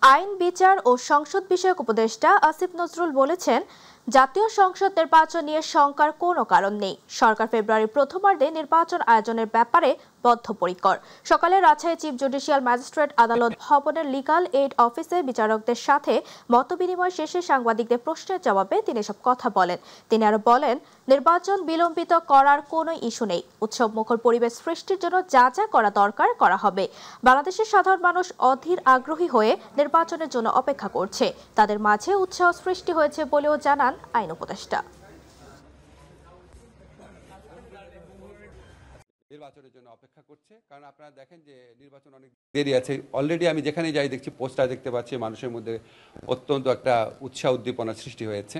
আইন, বিচার ও সংসদ বিষয়ক উপদেষ্টা আসিফ নজরুল বলেছেন, জাতীয় সংসদ নির্বাচন নিয়ে শঙ্কার কোনো কারণ নেই। সরকার ফেব্রুয়ারির প্রথমার্ধে নির্বাচন আয়োজনের ব্যাপারে বদ্ধপরিকর। সকালে রাজশাহী চিফ জুডিশিয়াল ম্যাজিস্ট্রেট আদালত ভবনের লিগ্যাল এইড অফিসে বিচারকদের সাথে মতবিনিময় শেষে সাংবাদিকদের প্রশ্নের জবাবে তিনি এসব কথা বলেন। তিনি আরো বলেন, নির্বাচন বিলম্বিত করার কোনো ইস্যু নেই। উৎসবমুখর পরিবেশ সৃষ্টির জন্য যা যা করা দরকার করা হবে। বাংলাদেশের সাধারণ মানুষ অধীর আগ্রহী হয়ে নির্বাচনের জন্য অপেক্ষা করছে। তাদের মাঝে উৎসাহ সৃষ্টি হয়েছে বলেও জানান আইন উপদেষ্টা। নির্বাচনের জন্য অপেক্ষা করছে, কারণ আপনারা দেখেন যে নির্বাচন অনেক দেরি আছে। অলরেডি আমি যেখানে যাই দেখছি, পোস্টার দেখতে পাচ্ছি, মানুষের মধ্যে অত্যন্ত একটা উৎসাহ উদ্দীপনা সৃষ্টি হয়েছে।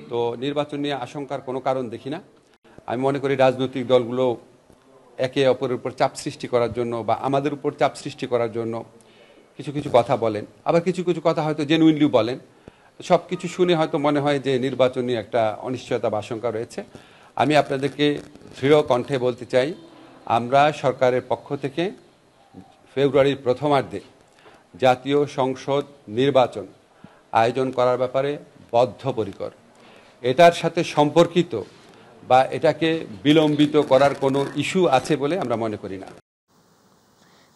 তো নির্বাচন নিয়ে আশঙ্কার কোনো কারণ দেখি না। আমি মনে করি রাজনৈতিক দলগুলো একে অপরের উপর চাপ সৃষ্টি করার জন্য বা আমাদের উপর চাপ সৃষ্টি করার জন্য কিছু কিছু কথা বলেন, আবার কিছু কিছু কথা হয়তো জেনুইনলি বলেন। সব কিছু শুনে হয়তো মনে হয় যে নির্বাচন নিয়ে একটা অনিশ্চয়তা বা আশঙ্কা রয়েছে। আমি আপনাদেরকে দৃঢ় কণ্ঠে বলতে চাই, আমরা সরকারের পক্ষ থেকে ফেব্রুয়ারির প্রথমার্ধে জাতীয় সংসদ নির্বাচন আয়োজন করার ব্যাপারে বদ্ধপরিকর। এটার সাথে সম্পর্কিত বা এটাকে বিলম্বিত করার কোনো ইস্যু আছে বলে আমরা মনে করি না।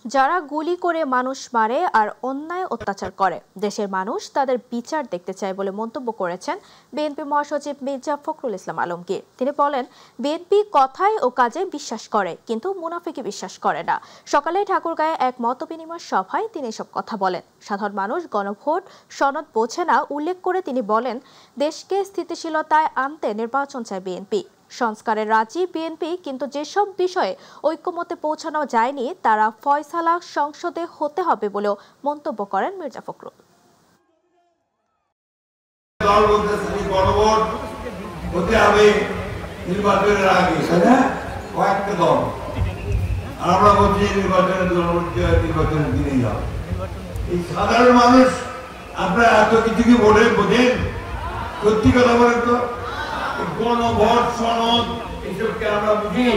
যারা গুলি করে মানুষ মারে আর অন্যায় অত্যাচার করে, দেশের মানুষ তাদের বিচার দেখতে চায় বলে মন্তব্য করেছেন বিএনপি মহাসচিব মির্জা ফখরুল ইসলাম আলমগীর। তিনি বলেন, বিএনপি কথায় ও কাজে বিশ্বাস করে, কিন্তু মুনাফিকে বিশ্বাস করে না। সকালে ঠাকুরগাঁয়ে এক মতবিনিময় সভায় তিনি এসব কথা বলেন। সাধারণ মানুষ গণভোট সনদ বোঝে না উল্লেখ করে তিনি বলেন, দেশকে স্থিতিশীলতায় আনতে নির্বাচন চায় বিএনপি। সংস্কারের রাজি বিএনপি, কিন্তু যেসব বিষয়ে ঐক্যমতে পৌঁছানো যায়নি তারা ফয়সালা সংসদে হতে হবে বলেও মন্তব্য করেন মির্জা ফখরুল। সাধারণ মানুষ আপনারা এত কিছু কি বোঝেন? সত্যি কথা বলেন তো, গণভোট সনদ এসবকে আমরা বুঝি?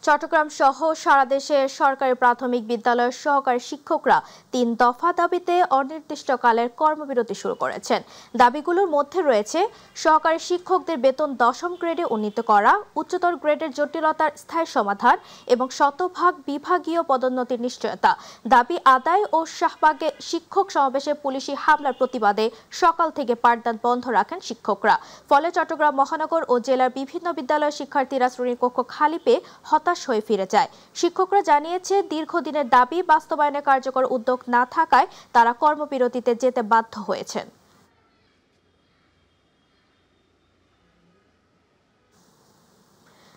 চট্টগ্রাম সহ সারা দেশের সরকারি প্রাথমিক বিদ্যালয়ের সহকারী শিক্ষকরা ৩ দফা দাবিতে অনির্দিষ্টকালের কর্মবিরতি শুরু করেছেন। দাবিগুলোর মধ্যে রয়েছে সহকারী শিক্ষকদের বেতন ১০ম গ্রেডে উন্নীত করা, উচ্চতর গ্রেডের জটিলতার স্থায়ী সমাধান এবং শতভাগ বিভাগীয় পদোন্নতির নিশ্চয়তা। দাবি আদায় ও শাহবাগে শিক্ষক সমাবেশে পুলিশি হামলার প্রতিবাদে সকাল থেকে পাঠদান বন্ধ রাখেন শিক্ষকরা। ফলে চট্টগ্রাম মহানগর ও জেলার বিভিন্ন বিদ্যালয়ের শিক্ষার্থীরা শ্রেণীকক্ষ খালি পেয়ে হতাশ হয়ে ফিরে যায়। শিক্ষকরা জানিয়েছে, দীর্ঘদিনের দাবি বাস্তবায়নে কার্যকর উদ্যোগ না থাকায় তারা কর্মবিরতিতে যেতে বাধ্য হয়েছেন।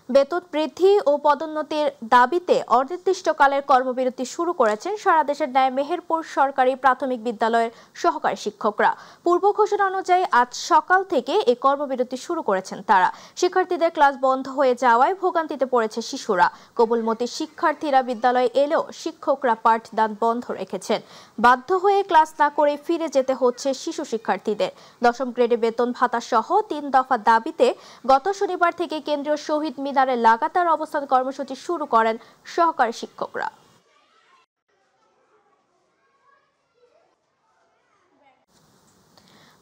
বেতন বৃদ্ধি ও পদোন্নতির দাবিতে অনির্দিষ্টকালের কর্মবিরতি শুরু করেছেন সারা দেশের ন্যায় মেহেরপুর সরকারি প্রাথমিক বিদ্যালয়ের সহকারী শিক্ষকরা। পূর্ব ঘোষণা অনুযায়ী আজ সকাল থেকে এই কর্মবিরতি শুরু করেছেন তারা। শিক্ষার্থীদের ক্লাস বন্ধ হয়ে যাওয়ায় ভোগান্তিতে পড়েছে শিশুরা। কবুলমতি শিক্ষার্থীরা বিদ্যালয়ে এলেও শিক্ষকরা পাঠদান বন্ধ রেখেছেন। বাধ্য হয়ে ক্লাস না করে ফিরে যেতে হচ্ছে শিশু শিক্ষার্থীদের। ১০ম গ্রেডে বেতন ভাতা সহ ৩ দফা দাবিতে গত শনিবার থেকে কেন্দ্রীয় শহীদ মিনারে লাগাতার অবস্থান কর্মসূচি শুরু করেন সহকারী শিক্ষকরা।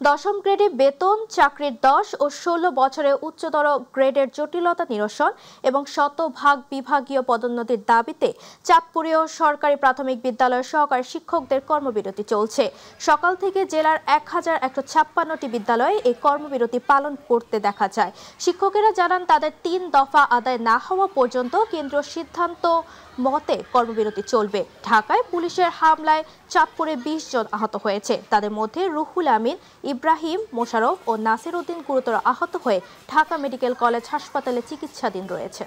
১০ম গ্রেডে বেতন, চাকরির ১০ ও ১৬ বছরে উচ্চতর গ্রেডের জটিলতা নিরসন এবং শতভাগ বিভাগীয় পদোন্নতির দাবিতে চাঁদপুরেও সরকারি প্রাথমিক বিদ্যালয়ের সহকারী শিক্ষকদের কর্মবিরতি চলছে। সকাল থেকে জেলার ১,১৫৬টি বিদ্যালয়ে এই কর্মবিরতি পালন করতে দেখা যায়। শিক্ষকেরা জানান, তাদের ৩ দফা আদায় না হওয়া পর্যন্ত কেন্দ্রীয় সিদ্ধান্ত মতে কর্মবিরতি চলবে। ঢাকায় পুলিশের হামলায় চাঁদপুরে ২০ জন আহত হয়েছে। তাদের মধ্যে রুহুল আমিন, ইব্রাহিম, মোশাররফ ও নাসির উদ্দিন গুরুতর আহত হয়ে ঢাকা মেডিকেল কলেজ হাসপাতালে চিকিৎসাধীন রয়েছে।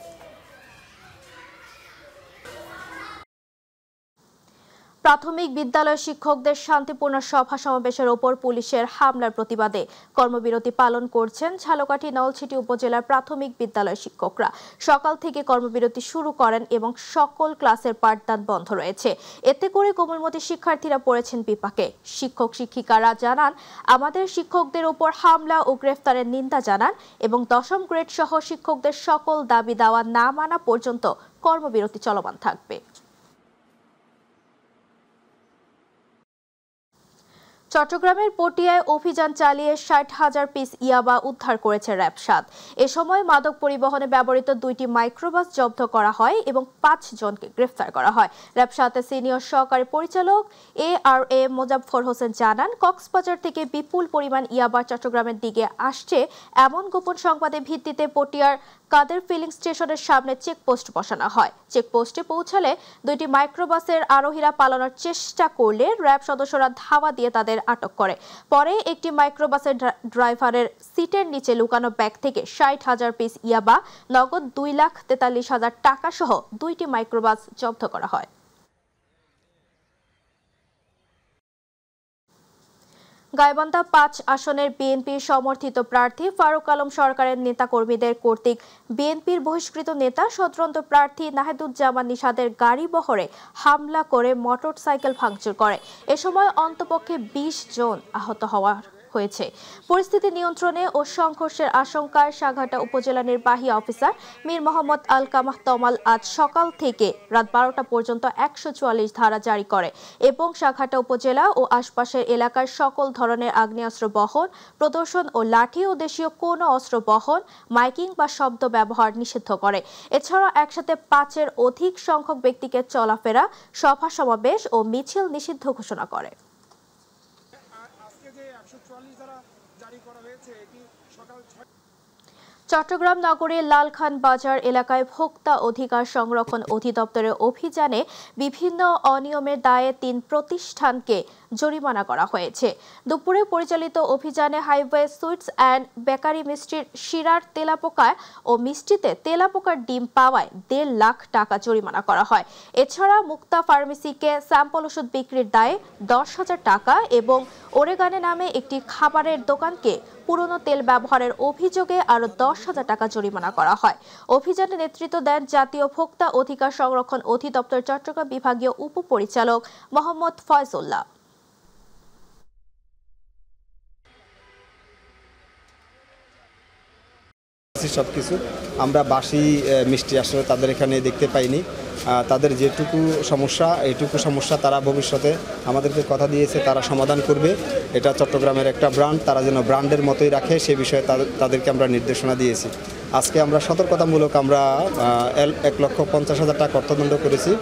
প্রাথমিক বিদ্যালয়ের শিক্ষকদের শান্তিপূর্ণ সভা সমাবেশের ওপর পুলিশের হামলার প্রতিবাদে কর্মবিরতি পালন করছেন ঝালকাঠি নলছিটি উপজেলার প্রাথমিক বিদ্যালয়ের শিক্ষকরা। সকাল থেকে কর্মবিরতি শুরু করেন এবং সকল ক্লাসের পাঠদান বন্ধ রয়েছে। এতে করে কোমলমতি শিক্ষার্থীরা পড়েছেন বিপাকে। শিক্ষক শিক্ষিকারা জানান, আমাদের শিক্ষকদের উপর হামলা ও গ্রেফতারের নিন্দা জানান এবং ১০ম গ্রেড সহ শিক্ষকদের সকল দাবি দাওয়া না মানা পর্যন্ত কর্মবিরতি চলমান থাকবে। চট্টগ্রামের পটিয়ায় অভিযান চালিয়ে 60,000 পিস ইয়াবা উদ্ধার করেছে র্যাব ৭। এ সময় মাদক পরিবহনে ব্যবহৃত 2টি মাইক্রোবাস জব্দ করা হয় এবং 5 জনকে গ্রেফতার করা হয়। র্যাব ৭-এর সিনিয়র সহকারী পরিচালক ARA মোজাফফর হোসেন জানান, কক্সবাজার থেকে বিপুল পরিমাণ ইয়াবা চট্টগ্রামের দিকে আসছে এমন গোপন সংবাদের ভিত্তিতে পটিয়ার কাদের ফিলিং স্টেশনের সামনে চেকপোস্ট বসানো হয়। চেকপোস্টে পৌঁছালে 2টি মাইক্রোবাসের আরোহীরা পালানোর চেষ্টা করলে র্যাব সদস্যরা ধাওয়া দিয়ে তাদের আটক করে। পরে একটি মাইক্রোবাসের ড্রাইভারের সিটের নিচে লুকানো ব্যাগ থেকে 60,000 পিস ইয়াবা, নগদ 2,43,000 টাকা সহ 2টি মাইক্রোবাস জব্দ করা হয়। গাইবান্ধা 5 আসনের বিএনপির সমর্থিত প্রার্থী ফারুক আলম সরকারের নেতাকর্মীদের কর্তৃক বিএনপির বহিষ্কৃত নেতা স্বতন্ত্র প্রার্থী নাহিদুজ্জামান নিশাদের গাড়ি বহরে হামলা করে মোটরসাইকেল ভাঙচুর করে। এ সময় অন্তপক্ষে 20 জন আহত হয়েছে। পরিস্থিতি নিয়ন্ত্রণে ও সংঘর্ষের আশঙ্কায় সাঘাটা উপজেলা নির্বাহী অফিসার মীর মোহাম্মদ আল কামাহ তমাল আজ সকাল থেকে রাত 12টা পর্যন্ত 144 ধারা জারি করে এবং সাঘাটা উপজেলা ও আশপাশের এলাকার সকল ধরনের আগ্নেয়াস্ত্র বহন, প্রদর্শন ও লাঠি ও দেশীয় কোনো অস্ত্র বহন, মাইকিং বা শব্দ ব্যবহার নিষিদ্ধ করে। এছাড়া একসাথে 5-এর অধিক সংখ্যক ব্যক্তিকে চলাফেরা, সভা সমাবেশ ও মিছিল নিষিদ্ধ ঘোষণা করে। চট্টগ্রাম নগরীর লালখান বাজার এলাকায় ভোক্তা অধিকার সংরক্ষণ অধিদপ্তরের অভিযানে বিভিন্ন অনিয়মের দায়ে 3 প্রতিষ্ঠানকে জরিমানা করা হয়েছে। দুপুরে পরিচালিত অভিযানে হাইওয়ে সুইটস অ্যান্ড বেকারি মিষ্টির শিরার তেলাপোকা ও মিষ্টিতে তেলাপোকার ডিম পাওয়ায় 1.5 লাখ টাকা জরিমানা করা হয়। এছাড়া মুক্তা ফার্মেসিকে স্যাম্পল ওষুধ বিক্রির দায়ে 10,000 টাকা এবং ওরেগানে নামে একটি খাবারের দোকানকে পুরনো তেল ব্যবহারের অভিযোগে আরও 10,000 টাকা জরিমানা করা হয়। অভিযানে নেতৃত্ব দেন জাতীয় ভোক্তা অধিকার সংরক্ষণ অধিদপ্তর চট্টগ্রাম বিভাগীয় উপপরিচালক মোহাম্মদ ফয়জুল্লাহ। সবকিছু আমরা বাসি মিষ্টি আসলে তাদের এখানে দেখতে পাইনি। তাদের যেটুকু সমস্যা এইটুকু সমস্যা তারা ভবিষ্যতে আমাদেরকে কথা দিয়েছে তারা সমাধান করবে। এটা চট্টগ্রামের একটা ব্র্যান্ড, তারা যেন ব্র্যান্ডের মতোই রাখে সে বিষয়ে তাদেরকে আমরা নির্দেশনা দিয়েছি। আজকে আমরা সতর্কতামূলক আমরা 1,50,000 টাকা অর্থদণ্ড করেছি।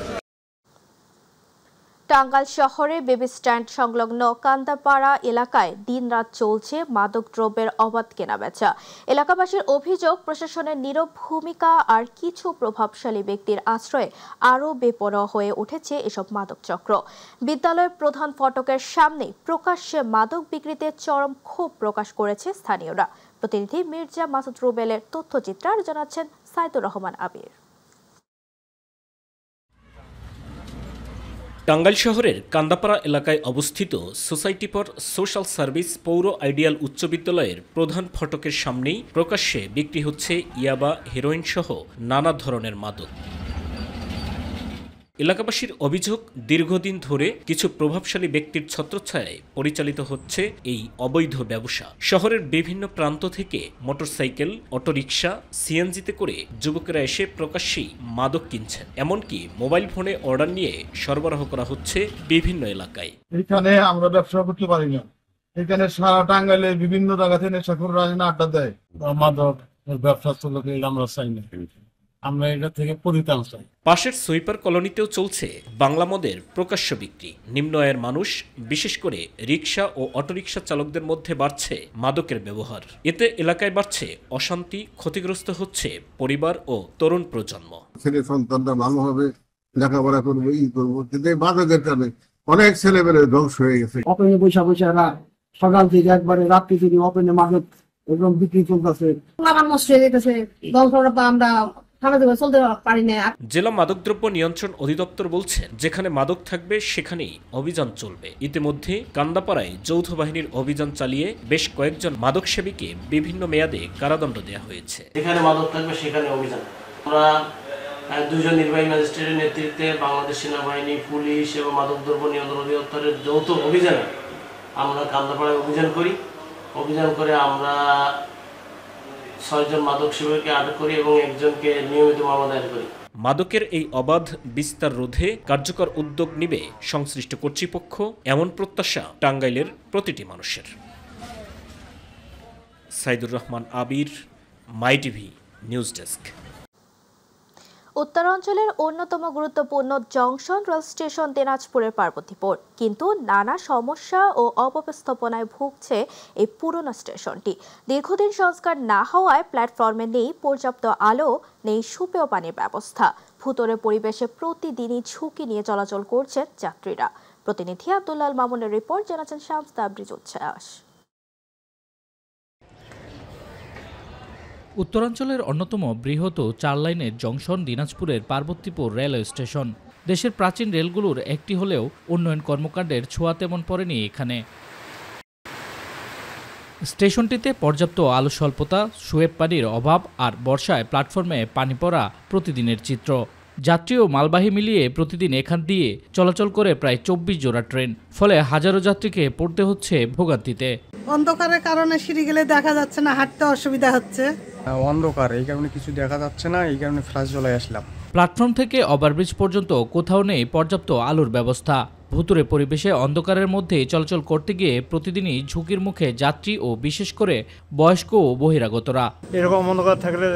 টাঙ্গাইল শহরে বেবি স্ট্যান্ড সংলগ্ন কান্দাপাড়া এলাকায় দিনরাত চলছে মাদকদ্রব্যের অবাধ কেনাবেচা। এলাকাবাসীর অভিযোগ, প্রশাসনের নীরব ভূমিকা আর কিছু প্রভাবশালী ব্যক্তির আশ্রয়ে আরও বেপরোয়া হয়ে উঠেছে এসব মাদক চক্র। বিদ্যালয়ের প্রধান ফটকের সামনে প্রকাশ্যে মাদক বিক্রিতে চরম ক্ষোভ প্রকাশ করেছে স্থানীয়রা। প্রতিনিধি মির্জা মাসুদ রুবেলের তথ্যচিত্র আর জানাচ্ছেন সাইদুর রহমান আবির। টাঙ্গাইল শহরের কান্দাপাড়া এলাকায় অবস্থিত সোসাইটি ফর সোশ্যাল সার্ভিস পৌর আইডিয়াল উচ্চ বিদ্যালয়ের প্রধান ফটকের সামনেই প্রকাশ্যে বিক্রি হচ্ছে ইয়াবা, হেরোইন সহ নানা ধরনের মাদক। এলাকাবাসীর অভিযোগ, দীর্ঘদিন ধরে কিছু প্রভাবশালী ব্যক্তির ছত্রছায়ায় পরিচালিত হচ্ছে এই অবৈধ ব্যবসা। শহরের বিভিন্ন প্রান্ত থেকে মোটরসাইকেল, অটোরিকশা, সিএনজিতে করে যুবকেরা এসে প্রকাশ্যেই মাদক কিনছেন। এমনকি মোবাইল ফোনে অর্ডার নিয়ে সরবরাহ করা হচ্ছে বিভিন্ন এলাকায়। এখানে আমরা ব্যবসা করতে পারি না। এখানে সারা টাঙ্গাইলের বিভিন্ন জায়গা থেকে নেশাখোররা আড্ডা দেয়, মাদক ব্যবসা চলবে, আমরা চাই না। আমরা এটা থেকে পরিত্রাণ চাই। পাশের সুইপার কলোনিতেও চলছে বাংলা মদের প্রকাশ্য বিক্রি। নিম্ন আয়ের মানুষ, বিশেষ করে রিকশা ও অটোরিকশা চালকদের মধ্যে বাড়ছে মাদকের ব্যবহার। এতে এলাকায় বাড়ছে অশান্তি, ক্ষতিগ্রস্ত হচ্ছে পরিবার ও তরুণ প্রজন্ম। ছেলে সন্তানরা ভালোভাবে লেখাপড়া করবো, করবো, কিন্তু মাদকের কারণে অনেক ছেলেমেয়ের ধ্বংস হয়ে গেছে। অপেনে বৈশা সকাল থেকে একবারে রাত্রি থেকে অপেনে মাদক একদম বিক্রি চলতেছে। আমরা জেলা মাদকদ্রব্য নিয়ন্ত্রণ অধিদপ্তর বলছেন, যেখানে মাদক থাকবে সেখানেই অভিযান চলবে। ইতিমধ্যে কান্দাপাড়ায় যৌথ বাহিনীর অভিযান চালিয়ে বেশ কয়েকজন মাদক সেবীকে বিভিন্ন মেয়াদে কারাদণ্ড দেওয়া হয়েছে। যেখানে মাদক থাকবে সেখানে অভিযান। আমরা 2 জন নির্বাহী ম্যাজিস্ট্রেটের নেতৃত্বে বাংলাদেশ সেনাবাহিনী, পুলিশ এবং মাদকদ্রব্য নিয়ন্ত্রণ অধিদপ্তরের যৌথ অভিযানে আমরা কান্দাপাড়ায় অভিযান করি। অভিযান করে আমরা 6 জন মাদক সেবীকে আটক করি এবং একজনকে নিয়মিত মামলা দায়ের করি। মাদকের এই অবাধ বিস্তার রোধে কার্যকর উদ্যোগ নেবে সংশ্লিষ্ট কর্তৃপক্ষ, এমন প্রত্যাশা টাঙ্গাইলের প্রতিটি মানুষের। সাইদুর রহমান আবির, মাই টিভি নিউজ ডেস্ক। উত্তরাঞ্চলের অন্যতম গুরুত্বপূর্ণ জংশন রেল স্টেশন দিনাজপুরের পার্বতীপুর, কিন্তু নানা সমস্যা ও অব্যবস্থাপনায় ভুগছে এই পুরনো স্টেশনটি। দীর্ঘদিন সংস্কার না হওয়ায় প্ল্যাটফর্মে নেই পর্যাপ্ত আলো, নেই সুপেয় পানির ব্যবস্থা। ভুতুড়ে পরিবেশে প্রতিদিনই ঝুঁকি নিয়ে চলাচল করছেন যাত্রীরা। প্রতিনিধি আব্দুল্লাহ মামুনের রিপোর্ট, জানাচ্ছেন শামস তাবরিজ উচ্ছ্বাস। উত্তরাঞ্চলের অন্যতম বৃহৎ 4 লাইনের জংশন দিনাজপুরের পার্বতীপুর রেলওয়ে স্টেশন। দেশের প্রাচীন রেলগুলোর একটি হলেও উন্নয়ন কর্মকাণ্ডের ছোঁয়া তেমন পড়েনি এখানে। স্টেশনটিতে পর্যাপ্ত আলো স্বল্পতা, সুয়েব পানির অভাব আর বর্ষায় প্ল্যাটফর্মে পানি পড়া প্রতিদিনের চিত্র। যাত্রী ও মালবাহী মিলিয়ে প্রতিদিন এখান দিয়ে চলাচল করে প্রায় 24 জোড়া ট্রেন, ফলে হাজারো যাত্রীকে পড়তে হচ্ছে ভোগান্তিতে। অন্ধকারের কারণে সিঁড়ি গেলে দেখা যাচ্ছে না, হাঁটতে অসুবিধা হচ্ছে। অন্ধকার, এই কারণে কিছু দেখা যাচ্ছে না, এই কারণে ফ্লাশ চলে আসলাম। প্ল্যাটফর্ম থেকে ওভারব্রিজ পর্যন্ত কোথাও নেই পর্যাপ্ত আলোর ব্যবস্থা। ভুতুড়ে পরিবেশে অন্ধকারের মধ্যে চলাচল করতে গিয়ে প্রতিদিনই ঝুঁকির মুখে যাত্রী ও বিশেষ করে বয়স্ক ও বহিরাগতরা। এরকম অন্ধকার থাকলে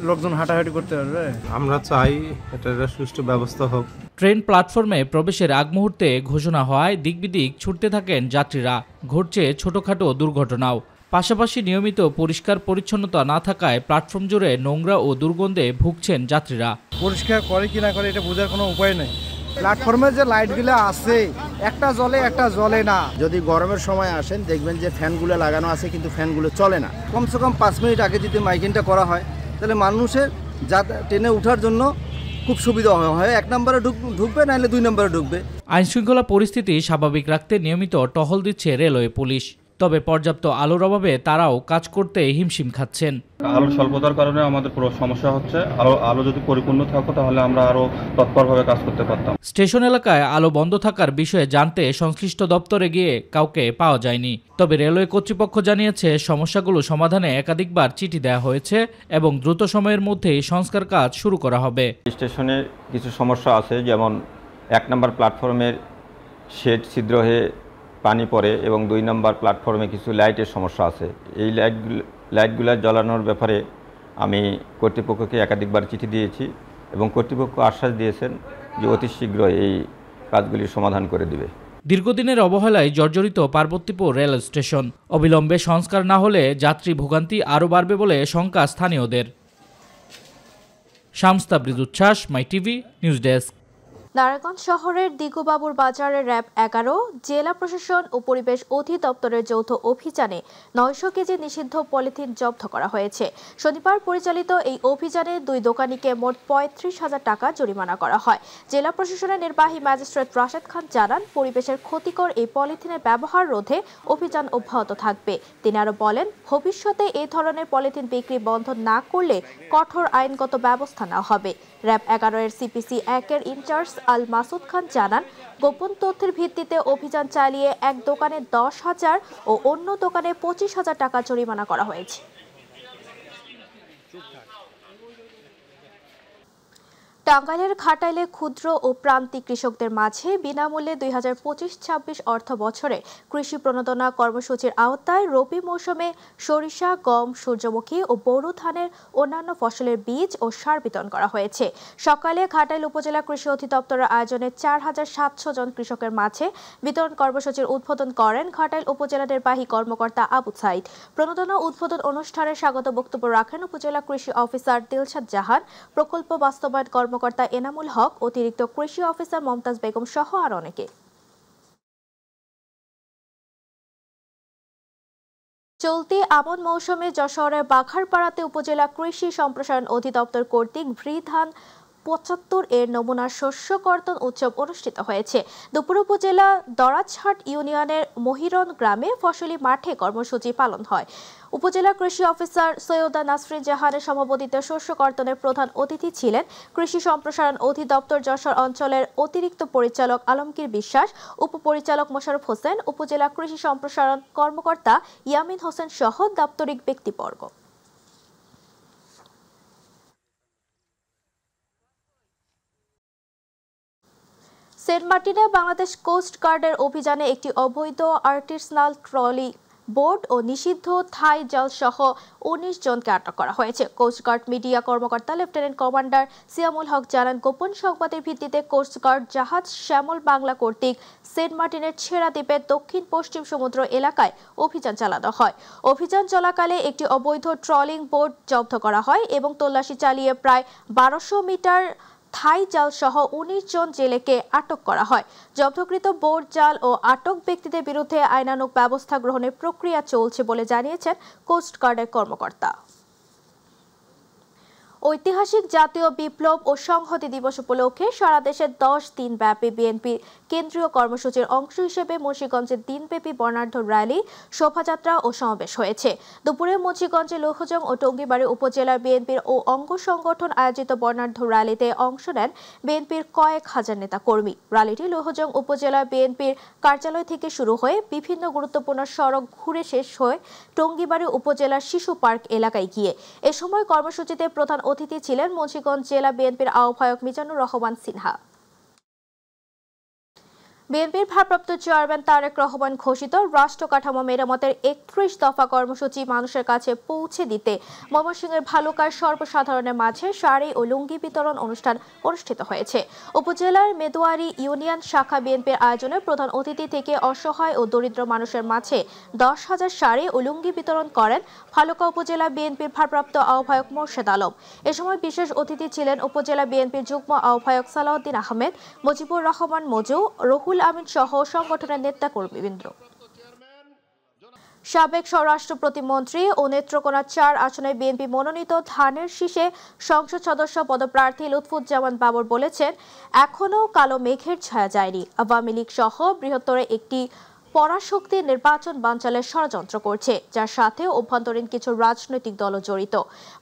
লোকজন হাঁটাহাঁটি করতে পারবে। আমরা চাই এটার সুষ্ঠু ব্যবস্থা হোক। ট্রেন প্ল্যাটফর্মে প্রবেশের আগ মুহূর্তে ঘোষণা হওয়ায় দিকবিদিক ছুটতে থাকেন যাত্রীরা। ঘটছে ছোটখাটো দুর্ঘটনাও। পাশাপাশি নিয়মিত পরিষ্কার পরিচ্ছন্নতা না থাকায় প্ল্যাটফর্ম জুড়ে নোংরা ও দুর্গন্ধে ভুগছেন যাত্রীরা। পরিষ্কার করে কি না করে এটা বোঝার কোনো উপায় নেই। প্ল্যাটফর্মে যে লাইটগুলো আছে, একটা জ্বলে একটা জ্বলে না। যদি গরমের সময় আসেন দেখবেন যে ফ্যানগুলো লাগানো আছে কিন্তু ফ্যানগুলো চলে না। কমসে কম 5 মিনিট আগে যদি মাইকিংটা করা হয় তাহলে মানুষের ট্রেনে ওঠার জন্য খুব সুবিধা হয়। 1 নম্বরে ঢুকবে, নাহলে 2 নম্বরে ঢুকবে। আইনশৃঙ্খলা পরিস্থিতি স্বাভাবিক রাখতে নিয়মিত টহল দিচ্ছে রেলওয়ে পুলিশ। তবে পর্যাপ্ত আলোর অভাবে তারাও কাজ করতে হিমশিম খাচ্ছেন। আলোর স্বল্পতার কারণে আমাদের পুরো সমস্যা হচ্ছে। আলো যদি পরিপূর্ণ থাকতো তাহলে আমরা আরো তৎপরভাবে কাজ করতে পারতাম। স্টেশন এলাকায় আলো বন্ধ থাকার বিষয়ে জানতে সংশ্লিষ্ট দপ্তরে গিয়ে কাউকে পাওয়া যায়নি। তবে রেলওয়ে কর্তৃপক্ষ জানিয়েছে সমস্যাগুলো সমাধানে একাধিকবার চিঠি দেওয়া হয়েছে এবং দ্রুত সময়ের মধ্যেই সংস্কার কাজ শুরু করা হবে। স্টেশনে কিছু সমস্যা আছে, যেমন 1 নম্বর প্ল্যাটফর্মের শেড ছিদ্র হয়ে পানি পড়ে এবং 2 নম্বর প্ল্যাটফর্মে কিছু লাইটের সমস্যা আছে। এই লাইটগুলো জ্বালানোর ব্যাপারে আমি কর্তৃপক্ষকে একাধিকবার চিঠি দিয়েছি এবং কর্তৃপক্ষ আশ্বাস দিয়েছেন যে অতি শীঘ্র এই কাজগুলির সমাধান করে দিবে। দীর্ঘদিনের অবহেলায় জর্জরিত পার্বতীপুর রেল স্টেশন। অবিলম্বে সংস্কার না হলে যাত্রী ভোগান্তি আরও বাড়বে বলে শঙ্কা স্থানীয়দের। শামস তাবরিজ উচ্ছ্বাস, মাই টিভি নিউজ ডেস্ক। নারায়ণগঞ্জ শহরের দিগুবাবুর বাজারে র্যাব 11, জেলা প্রশাসন ও পরিবেশ অধিদপ্তরের যৌথ অভিযানে 900 কেজি নিষিদ্ধ পলিথিন জব্দ করা হয়েছে। শনিবার পরিচালিত এই অভিযানে 2 দোকানিকে মোট 35,000 টাকা জরিমানা করা হয়। জেলা প্রশাসনের নির্বাহী ম্যাজিস্ট্রেট রাশেদ খান জানান, পরিবেশের ক্ষতিকর এই পলিথিনের ব্যবহার রোধে অভিযান অব্যাহত থাকবে। তিনি আরও বলেন, ভবিষ্যতে এই ধরনের পলিথিন বিক্রি বন্ধ না করলে কঠোর আইনগত ব্যবস্থা নেওয়া হবে। র্যাব 11 এর সিপিসি 1 এর ইনচার্জ আল মাসুদ খান জানান, গোপন তথ্যের ভিত্তিতে অভিযান চালিয়ে এক দোকানে 10,000 ও অন্য দোকানে 25,000 টাকা জরিমানা করা হয়েছে। টাঙ্গাইলের ঘাটাইলে ক্ষুদ্র ও প্রান্তিক কৃষকদের মাঝে বিনামূল্যে 2025-26 অর্থ বছরে কৃষি প্রণোদনা কর্মসূচির আওতায় রবি মৌসুমে সরিষা, গম, সূর্যমুখী ও বোরো ধানের অন্যান্য ফসলের বীজ ও সার বিতরণ করা হয়েছে। সকালে ঘাটাইল উপজেলা কৃষি অধিদপ্তরের আয়োজনে 4,700 জন কৃষকের মাঝে বিতরণ কর্মসূচির উদ্বোধন করেন ঘাটাইল উপজেলা নির্বাহী কর্মকর্তা আবু সাইদ। প্রণোদনা উদ্বোধন অনুষ্ঠানে স্বাগত বক্তব্য রাখেন উপজেলা কৃষি অফিসার দিলশাদ জাহান, প্রকল্প বাস্তবায়ন কর্মকর্তা এনামুল হক, অতিরিক্ত কৃষি অফিসার মমতাজ বেগম সহ আর অনেকে। চলতি আমন মৌসুমে যশোরের বাঘারপাড়াতে উপজেলা কৃষি সম্প্রসারণ অধিদপ্তর কর্তৃক ভ্রি ধান 75 এর নমুনা শস্য কর্তন উৎসব অনুষ্ঠিত হয়েছে। দুপুর উপজেলা দরাজহাট ইউনিয়নের মহিরন গ্রামে ফসলি মাঠে কর্মসূচি পালন হয়। উপজেলা কৃষি অফিসার সৈয়দা নাসরিন জাহানের সভাপতিত্বে শস্য কর্তনের প্রধান অতিথি ছিলেন কৃষি সম্প্রসারণ অধিদপ্তর যশোর অঞ্চলের অতিরিক্ত পরিচালক আলমগীর বিশ্বাস, উপপরিচালক মোশাররফ হোসেন, উপজেলা কৃষি সম্প্রসারণ কর্মকর্তা ইয়ামিন হোসেন সহ দাপ্তরিক ব্যক্তিবর্গ। সেন্ট মার্টিনে বাংলাদেশ কোস্ট গার্ডের অভিযানে একটি অবৈধ আর্টিসানাল ট্রলি বোট ও নিষিদ্ধ থাই জাল সহ ১৯ জনকে আটক করা হয়েছে। কোস্টগার্ড মিডিয়া কর্মকর্তা লেফটেন্যান্ট কমান্ডার সিয়ামুল হক জানান, গোপন সংবাদের ভিত্তিতে কোস্টগার্ড জাহাজ শ্যামল বাংলা কর্তৃক সেন্ট মার্টিনের ছেড়া দ্বীপের দক্ষিণ পশ্চিম সমুদ্র এলাকায় অভিযান চালানো হয়। অভিযান চলাকালে একটি অবৈধ ট্রলিং বোট জব্দ করা হয় এবং তল্লাশি চালিয়ে প্রায় ১২০০ মিটার থাই জাল সহ ১৯ জন জেলেকে আটক করা হয়। জব্দকৃত বোট, জাল ও আটক ব্যক্তিদের বিরুদ্ধে আইনানুগ ব্যবস্থা গ্রহণের প্রক্রিয়া চলছে বলে জানিয়েছেন কোস্টগার্ডের কর্মকর্তা। ঐতিহাসিক জাতীয় বিপ্লব ও সংহতি দিবস উপলক্ষে সারা দেশে ১০ দিনব্যাপী বিএনপি কেন্দ্রীয় কর্মসূচির অংশ হিসেবে মুন্সিগঞ্জে দিনব্যাপী বর্ণাঢ্য র্যালি, শোভাযাত্রা ও সমাবেশ হয়েছে। দুপুরে মুন্সিগঞ্জে লৌহজং ও টঙ্গীবাড়ি উপজেলার বিএনপির ও অঙ্গ সংগঠন আয়োজিত বর্ণাঢ্য র্যালিতে অংশ নেন বিএনপির কয়েক হাজার নেতাকর্মী। র্যালিটি লৌহজং উপজেলা বিএনপির কার্যালয় থেকে শুরু হয়ে বিভিন্ন গুরুত্বপূর্ণ সড়ক ঘুরে শেষ হয়ে টঙ্গীবাড়ি উপজেলার শিশু পার্ক এলাকায় গিয়ে। এ সময় কর্মসূচিতে প্রধান অতিথি ছিলেন মুন্সিগঞ্জ জেলা বিএনপির আহ্বায়ক মিজানুর রহমান সিনহা। বিএনপির ভারপ্রাপ্ত চেয়ারম্যান তারেক রহমান ঘোষিত রাষ্ট্র কাঠামো মেরামতের ৩১ দফা কর্মসূচি মানুষের কাছে পৌঁছে দিতে ময়মনসিংহের ভালুকার সর্বসাধারণের মাঝে শাড়ি ও লুঙ্গি বিতরণ অনুষ্ঠান অনুষ্ঠিত হয়েছে। উপজেলার মেদুয়ারি ইউনিয়ন শাখা বিএনপির আয়োজনে প্রধান অতিথি থেকে অসহায় ও দরিদ্র মানুষের মাঝে ১০,০০০ শাড়ি ও লুঙ্গি বিতরণ করেন ভালুকা উপজেলা বিএনপির ভারপ্রাপ্ত আহ্বায়ক মোর্শেদ আলম। এ সময় বিশেষ অতিথি ছিলেন উপজেলা বিএনপির যুগ্ম আহ্বায়ক সালাউদ্দিন আহমেদ, মুজিবুর রহমান মজু, রহুল আমিন সহ সংগঠনের নেতাকর্মীবৃন্দ। সাবেক স্বরাষ্ট্র প্রতিমন্ত্রী ও নেত্রকোনা ৪ আসনে বিএনপি মনোনীত ধানের শীষে সংসদ সদস্য পদপ্রার্থী লুৎফুজ্জামান বাবর বলেছেন, এখনও কালো মেঘের ছায়া যায়নি। আওয়ামী লীগ সহ বৃহত্তর একটি পরাশক্তি নির্বাচন বানচালের ষড়যন্ত্র করছে, যার সাথে অভ্যন্তরীণ কিছু রাজনৈতিক দলও জড়িত।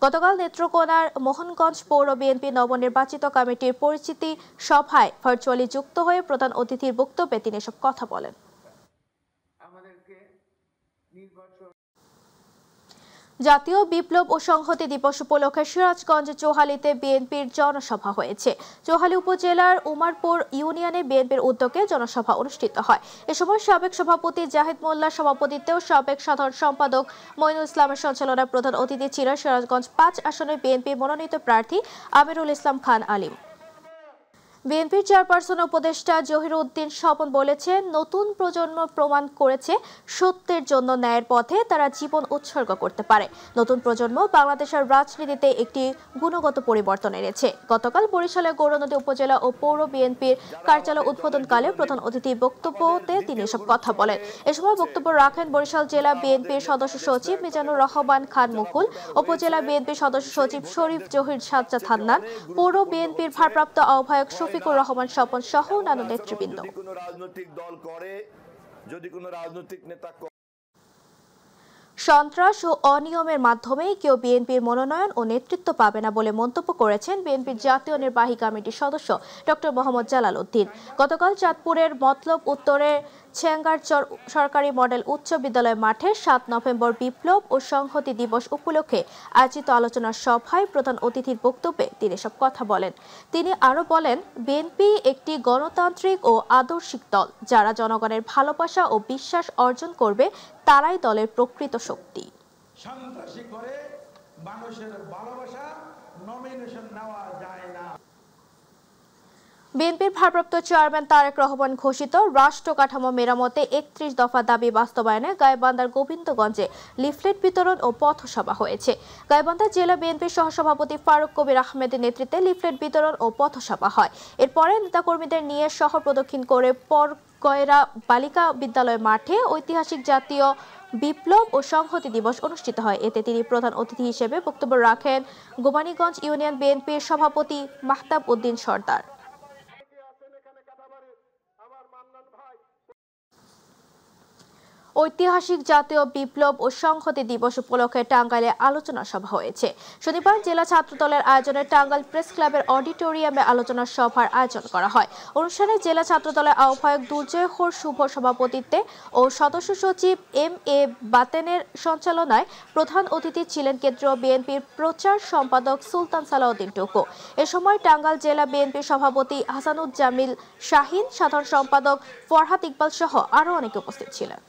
গতকাল নেত্রকোনার মোহনগঞ্জ পৌর বিএনপি নবনির্বাচিত কমিটির পরিচিতি সভায় ভার্চুয়ালি যুক্ত হয়ে প্রধান অতিথির বক্তব্যে তিনি এসব কথা বলেন। জাতীয় বিপ্লব ও সংহতি দিবস উপলক্ষে সিরাজগঞ্জ চৌহালিতে বিএনপির জনসভা হয়েছে। চৌহালি উপজেলার উমারপুর ইউনিয়নে বিএনপির উদ্যোগে জনসভা অনুষ্ঠিত হয়। এ সময় সাবেক সভাপতি জাহিদ মোল্লার সভাপতিত্বে ও সাবেক সাধারণ সম্পাদক মঈনুল ইসলামের সঞ্চালনায় প্রধান অতিথি ছিলেন সিরাজগঞ্জ ৫ আসনের বিএনপি মনোনীত প্রার্থী আমিরুল ইসলাম খান আলিম। বিএনপির চেয়ারপারসন উপদেষ্টা জহির উদ্দিন স্বপন বলেছেন, নতুন প্রজন্ম প্রমাণ করেছে সত্যের জন্য ন্যায়ের পথে তারা জীবন উৎসর্গ করতে পারে। নতুন প্রজন্ম বাংলাদেশের রাজনীতিতে একটি গুণগত পরিবর্তন এনেছে। গতকাল বরিশালের গৌরনদী উপজেলা ও পৌর বিএনপির কার্যালয় উদ্বোধনকালে প্রধান অতিথির বক্তব্যতে তিনি এসব কথা বলেন। এ সময় বক্তব্য রাখেন বরিশাল জেলা বিএনপির সদস্য সচিব মিজানুর রহমান খান মুকুল, উপজেলা বিএনপির সদস্য সচিব শরীফ জহির সাজ্জাদ হান্নান, পৌর বিএনপির ভারপ্রাপ্ত আহ্বায়ক শফিকুর রহমান স্বপন সহ অন্যান্য নেতৃবৃন্দ। সন্ত্রাস ও অনিয়মের মাধ্যমে কেউ বিএনপির মনোনয়ন ও নেতৃত্ব পাবে না বলে মন্তব্য করেছেন বিএনপির জাতীয় নির্বাহী কমিটির সদস্য ডক্টর মোহাম্মদ জালাল উদ্দিন। গতকাল চাঁদপুরের মতলব উত্তরের ছেঙ্গারচর সরকারি মডেল উচ্চ বিদ্যালয় মাঠে ৭ নভেম্বর বিপ্লব ও সংহতি দিবস উপলক্ষে আয়োজিত আলোচনা সভায় প্রধান অতিথির বক্তব্যে তিনি এসব কথা বলেন। তিনি আরও বলেন, বিএনপি একটি গণতান্ত্রিক ও আদর্শিক দল। যারা জনগণের ভালোবাসা ও বিশ্বাস অর্জন করবে তারাই দলের প্রকৃত শক্তি। সন্ত্রাসী করে মানুষের ভালোবাসা নমিনেশন নেওয়া যায় না। বিএনপির ভারপ্রাপ্ত চেয়ারম্যান তারেক রহমান ঘোষিত রাষ্ট্র কাঠামো মেরামতে ৩১ দফা দাবি বাস্তবায়নে গাইবান্ধার গোবিন্দগঞ্জে লিফলেট বিতরণ ও পথসভা হয়েছে। গাইবান্ধা জেলা বিএনপির সহসভাপতি ফারুক কবির আহমেদের নেতৃত্বে লিফলেট বিতরণ ও পথসভা হয়। এরপরে নেতাকর্মীদের নিয়ে শহর প্রদক্ষিণ করে পরগয়রা বালিকা বিদ্যালয় মাঠে ঐতিহাসিক জাতীয় বিপ্লব ও সংহতি দিবস অনুষ্ঠিত হয়। এতে তিনি প্রধান অতিথি হিসেবে বক্তব্য রাখেন গোমানীগঞ্জ ইউনিয়ন বিএনপির সভাপতি মাহতাব উদ্দিন সর্দার। ঐতিহাসিক জাতীয় বিপ্লব ও সংহতি দিবস উপলক্ষে টাঙ্গাইলে আলোচনা সভা হয়েছে। শনিবার জেলা ছাত্রদলের আয়োজনে টাঙ্গাইল প্রেস ক্লাবের অডিটোরিয়ামে আলোচনা সভার আয়োজন করা হয়। অনুষ্ঠানে জেলা ছাত্রদলের আহ্বায়ক দুর্জয় হোর শুভ সভাপতিত্বে ও সদস্য সচিব MA বাতেনের সঞ্চালনায় প্রধান অতিথি ছিলেন কেন্দ্রীয় বিএনপির প্রচার সম্পাদক সুলতান সালাউদ্দিন টুকু। এ সময় টাঙ্গাইল জেলা বিএনপির সভাপতি হাসানুজ্জামিল শাহিন, সাধারণ সম্পাদক ফরহাদ ইকবাল সহ আরও অনেকে উপস্থিত ছিলেন।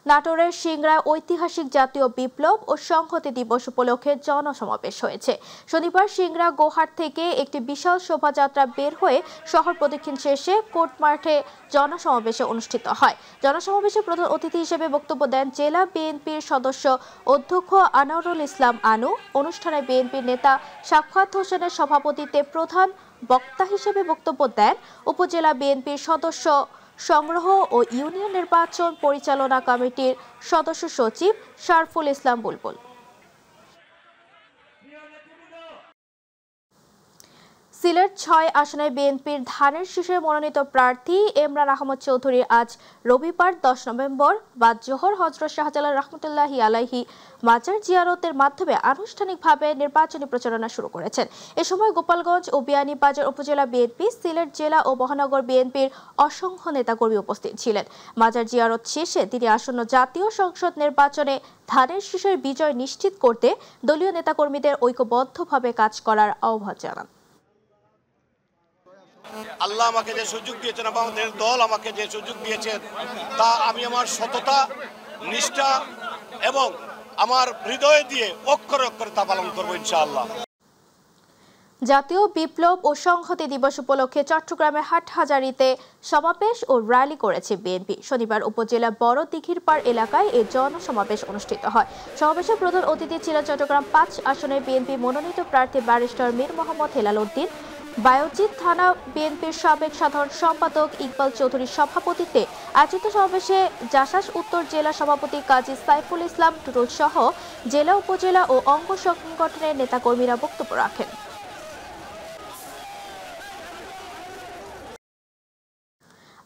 নাটোরের সিংড়ায় ঐতিহাসিক জাতীয় বিপ্লব ও সংহতি দিবস উপলক্ষে জনসমাবেশ হয়েছে। শনিবার সিংড়া গোহাট থেকে একটি বিশাল শোভাযাত্রা বের হয়ে শহর প্রদক্ষিণ শেষে কোর্ট মাঠে জনসমাবেশে অনুষ্ঠিত হয়। জনসমাবেশে প্রধান অতিথি হিসেবে বক্তব্য দেন জেলা বিএনপির সদস্য অধ্যক্ষ আনোয়ারুল ইসলাম আনু। অনুষ্ঠানে বিএনপির নেতা সাখাওয়াত হোসেনের সভাপতিত্বে প্রধান বক্তা হিসেবে বক্তব্য দেন উপজেলা বিএনপির সদস্য সংগ্রহ ও ইউনিয়ন নির্বাচন পরিচালনা কমিটির সদস্য সচিব শারফুল ইসলাম বুলবুল। সিলেট ৬ আসনে বিএনপির ধানের শীষে মনোনীত প্রার্থী এমরান আহমদ চৌধুরী আজ রবিবার ১০ নভেম্বর বাদ জোহর হযরত শাহজালাল রহমতুল্লাহি আলাইহি মাজার জিয়ারতের মাধ্যমে আনুষ্ঠানিকভাবে নির্বাচনী প্রচারণা শুরু করেছেন। এ সময় গোপালগঞ্জ ও বিয়ানীবাজার উপজেলা বিএনপি, সিলেট জেলা ও মহানগর বিএনপির অসংখ্য নেতাকর্মী উপস্থিত ছিলেন। মাজার জিয়ারত শেষে তিনি আসন্ন জাতীয় সংসদ নির্বাচনে ধানের শীষের বিজয় নিশ্চিত করতে দলীয় নেতাকর্মীদের ঐক্যবদ্ধভাবে কাজ করার আহ্বান জানান। আল্লাহ আমাকে যে সুযোগ দিয়েছেন, আমাদের দল আমাকে যে সুযোগ দিয়েছেন, তা আমি আমার সততা, নিষ্ঠা এবং আমার হৃদয় দিয়ে অক্ষরে অক্ষরে তা পালন করবো ইনশাআল্লাহ। জাতীয় বিপ্লব ও সংহতি দিবস উপলক্ষে চট্টগ্রামে হাটহাজারীতে সমাবেশ ও র্যালি করেছে বিএনপি। শনিবার উপজেলা বড় দিঘিরপাড় এলাকায় এই জনসমাবেশ অনুষ্ঠিত হয়। সমাবেশে প্রধান অতিথি ছিলেন চট্টগ্রাম ৫ আসনে বিএনপি মনোনীত প্রার্থী ব্যারিস্টার মীর মোহাম্মদ হেলাল উদ্দিন। বায়োজিৎ থানা বিএনপির সাবেক সাধারণ সম্পাদক ইকবাল চৌধুরীর সভাপতিত্বে আয়োজিত সমাবেশে জাসাস উত্তর জেলা সভাপতি কাজী সাইফুল ইসলাম টুটুল সহ জেলা, উপজেলা ও অঙ্গ সংগঠনের নেতাকর্মীরা বক্তব্য রাখেন।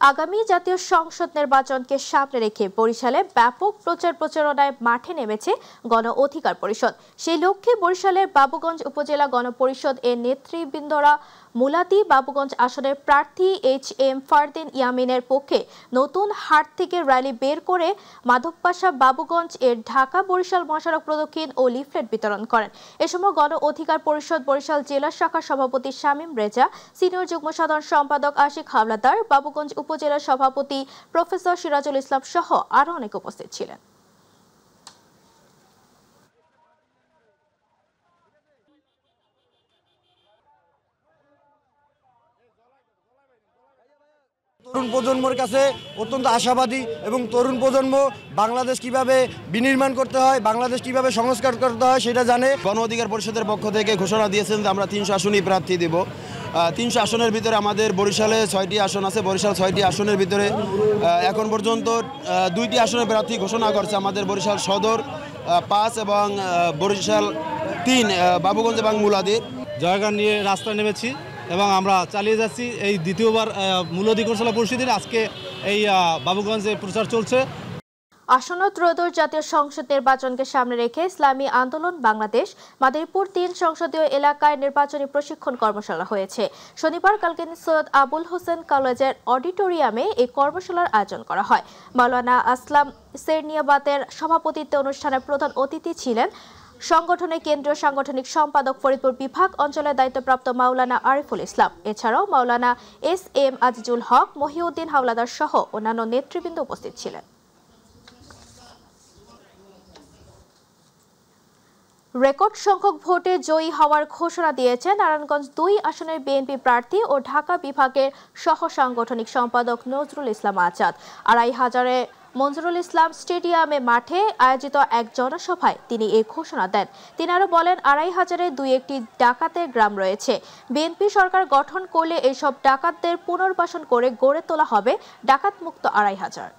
আগামী জাতীয় সংসদ নির্বাচনকে সামনে রেখে বরিশালে ব্যাপক প্রচারণায় মাঠে নেমেছে গণ অধিকার পরিষদ। সেই লক্ষ্যে বরিশালের বাবুগঞ্জ উপজেলা গণপরিষদ এর নেতৃবৃন্দরা মুলাদি বাবুগঞ্জ আসনের প্রার্থী HM ফারদিন ইয়ামিনের পক্ষে নতুন হাট থেকে র্যালি বের করে মাধবপাশা বাবুগঞ্জ এর ঢাকা বরিশাল মহাসড়ক প্রদক্ষিণ ও লিফলেট বিতরণ করেন। এ সময় গণ অধিকার পরিষদ বরিশাল জেলা শাখার সভাপতি শামীম রেজা, সিনিয়র যুগ্ম সাধারণ সম্পাদক আশিক হাওলাদার, বাবুগঞ্জ উপজেলা সভাপতি প্রফেসর সিরাজুল ইসলাম সহ আরো অনেকে উপস্থিত ছিলেন। তরুণ প্রজন্মের কাছে অত্যন্ত আশাবাদী এবং তরুণ প্রজন্ম বাংলাদেশ কিভাবে বিনির্মাণ করতে হয়, বাংলাদেশ কিভাবে সংস্কার করতে হয় সেটা জানে। গণ অধিকার পরিষদের পক্ষ থেকে ঘোষণা দিয়েছেন যে আমরা 300 আসনই প্রার্থী দেব। 300 আসনের ভিতরে আমাদের বরিশালে 6টি আসন আছে। বরিশাল 6টি আসনের ভিতরে এখন পর্যন্ত 2টি আসনের প্রার্থী ঘোষণা করছে আমাদের বরিশাল সদর 5 এবং বরিশাল 3 বাবুগঞ্জ এবং মুলাদির। জায়গা নিয়ে রাস্তায় নেমেছি এবং আমরা চালিয়ে যাচ্ছি। এই দ্বিতীয়বার মুলাদি উপজেলা পরিষদের আজকে এই বাবুগঞ্জে প্রচার চলছে। আসন্ন ত্রয়োদশ জাতীয় সংসদ নির্বাচনকে সামনে রেখে ইসলামী আন্দোলন বাংলাদেশ মাদারীপুর 3 সংসদীয় এলাকায় নির্বাচনী প্রশিক্ষণ কর্মশালা হয়েছে। শনিবার কালকিনি সৈয়দ আবুল হোসেন কলেজের অডিটোরিয়ামে এই কর্মশালার আয়োজন করা হয়। মাওলানা আসলাম সেরনিয়াবাতের সভাপতিত্বে অনুষ্ঠানে প্রধান অতিথি ছিলেন সংগঠনের কেন্দ্রীয় সাংগঠনিক সম্পাদক, ফরিদপুর বিভাগ অঞ্চলের দায়িত্বপ্রাপ্ত মাওলানা আরিফুল ইসলাম। এছাড়াও মাওলানা SM আজিজুল হক, মহিউদ্দিন হাওলাদার সহ অন্যান্য নেতৃবৃন্দ উপস্থিত ছিলেন। রেকর্ড সংখ্যক ভোটে জয়ী হওয়ার ঘোষণা দিয়েছেন নারায়ণগঞ্জ 2 আসনের বিএনপি প্রার্থী ও ঢাকা বিভাগের সহ সাংগঠনিক সম্পাদক নজরুল ইসলাম আজাদ। 2500 মঞ্জুরুল ইসলাম স্টেডিয়ামে মাঠে আয়োজিত এক জনসভায় তিনি এই ঘোষণা দেন। তিনি আরো বলেন, 2500-এ 2-1টি ডাকাতের গ্রাম রয়েছে। বিএনপি সরকার গঠন করলে এইসব ডাকাতদের পুনর্বাসন করে গড়ে তোলা হবে ডাকাত মুক্ত 2500।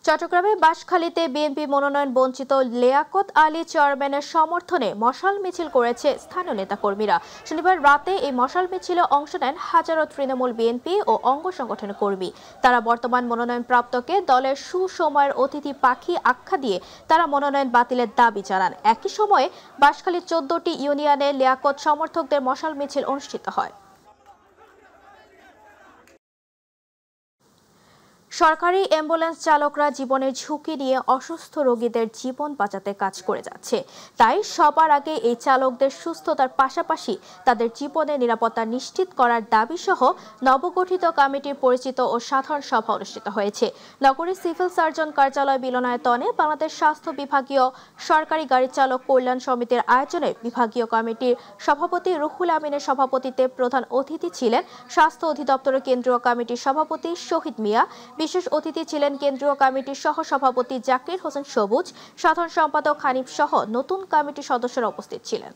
চট্টগ্রামে বাঁশখালীতে বিএনপি মনোনয়ন বঞ্চিত লিয়াকত আলী চেয়ারম্যানের সমর্থনে মশাল মিছিল করেছে স্থানীয় নেতাকর্মীরা। শনিবার রাতে এই মশাল মিছিলে অংশ নেন হাজারো তৃণমূল বিএনপি ও অঙ্গ সংগঠনের কর্মী। তারা বর্তমান মনোনয়ন প্রাপ্তকে দলের সুসময়ের অতিথি পাখি আখ্যা দিয়ে তারা মনোনয়ন বাতিলের দাবি জানান। একই সময়ে বাঁশখালীর 14টি ইউনিয়নে লিয়াকত সমর্থকদের মশাল মিছিল অনুষ্ঠিত হয়। সরকারি অ্যাম্বুলেন্স চালকরা জীবনের ঝুঁকি নিয়ে অসুস্থ রোগীদের জীবন বাঁচাতে কাজ করে যাচ্ছে। তাই সবার আগে এই চালকদের সুস্থতার পাশাপাশি তাদের জীবনের নিরাপত্তা নিশ্চিত করার দাবি সহ নবগঠিত কমিটির পরিচিত ও সাধারণ সভা অনুষ্ঠিত হয়েছে। নগরীর সিভিল সার্জন কার্যালয় মিলনায়তনে বাংলাদেশ স্বাস্থ্য বিভাগীয় সরকারি গাড়ি চালক কল্যাণ সমিতির আয়োজনে বিভাগীয় কমিটির সভাপতি রুহুল আমিনের সভাপতিত্বে প্রধান অতিথি ছিলেন স্বাস্থ্য অধিদপ্তরের কেন্দ্রীয় কমিটির সভাপতি শহীদ মিয়া। বিশেষ অতিথি ছিলেন কেন্দ্রীয় কমিটির সহসভাপতি জাকির হোসেন সবুজ, সাধারণ সম্পাদক হানিফ সহ নতুন কমিটির সদস্যরা উপস্থিত ছিলেন।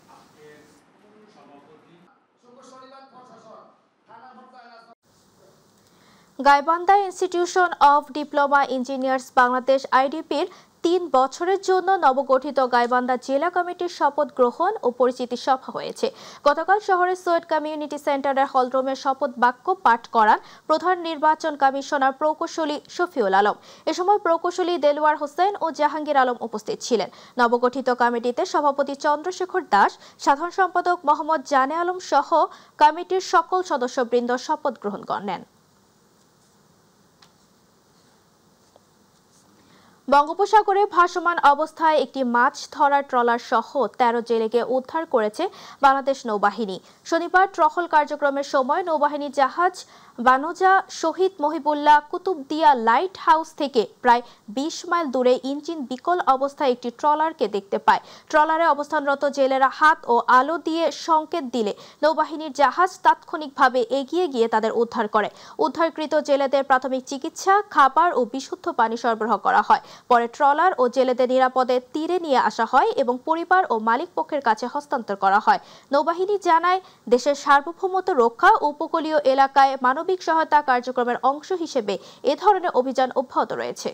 Gaibandha institution of diploma engineers Bangladesh আইডিপির 3 বছরের জন্য নবগঠিত গাইবান্ধা জেলা কমিটির শপথ গ্রহণ ও পরিচিতি সভা হয়েছে। গতকাল শহরের সৈয়দ কমিউনিটি সেন্টারের হলরুমে শপথ বাক্য পাঠ করান প্রধান নির্বাচন কমিশনার প্রকৌশলী শফিউল আলম। এ সময় প্রকৌশলী দেলোয়ার হোসেন ও জাহাঙ্গীর আলম উপস্থিত ছিলেন। নবগঠিত কমিটিতে সভাপতি চন্দ্রশেখর দাস, সাধারণ সম্পাদক মোহাম্মদ জানে আলম সহ কমিটির সকল সদস্যবৃন্দ শপথ গ্রহণ করেন। বঙ্গোপসাগরে ভাসমান অবস্থায় একটি মাছ ধরার ট্রলার সহ 13 জেলেকে উদ্ধার করেছে বাংলাদেশ নৌবাহিনী। শনিবার টহল কার্যক্রমের সময় নৌবাহিনী জাহাজ বানোজা শহীদ মহিবুল্লাহ কুতুবদিয়া লাইট হাউস থেকে প্রায় 20 মাইল দূরে ইঞ্জিন বিকল অবস্থায় একটি ট্রলারকে দেখতে পায়। ট্রলারে অবস্থানরত জেলেরা হাত ও আলো দিয়ে সংকেত দিলে নৌবাহিনীর জাহাজ তাৎক্ষণিকভাবে এগিয়ে গিয়ে তাদের উদ্ধার করে। উদ্ধারকৃত জেলেদের প্রাথমিক চিকিৎসা, খাবার ও বিশুদ্ধ পানি সরবরাহ করা হয়। পরে ট্রলার ও জেলেদের নিরাপদে তীরে নিয়ে আসা হয় এবং পরিবার ও মালিক পক্ষের কাছে হস্তান্তর করা হয়। নৌবাহিনী জানায়, দেশের সার্বভৌমত্ব রক্ষা ও উপকূলীয় এলাকায় মানবিক সহায়তা কার্যক্রমের অংশ হিসেবে এ ধরনের অভিযান অব্যাহত রয়েছে।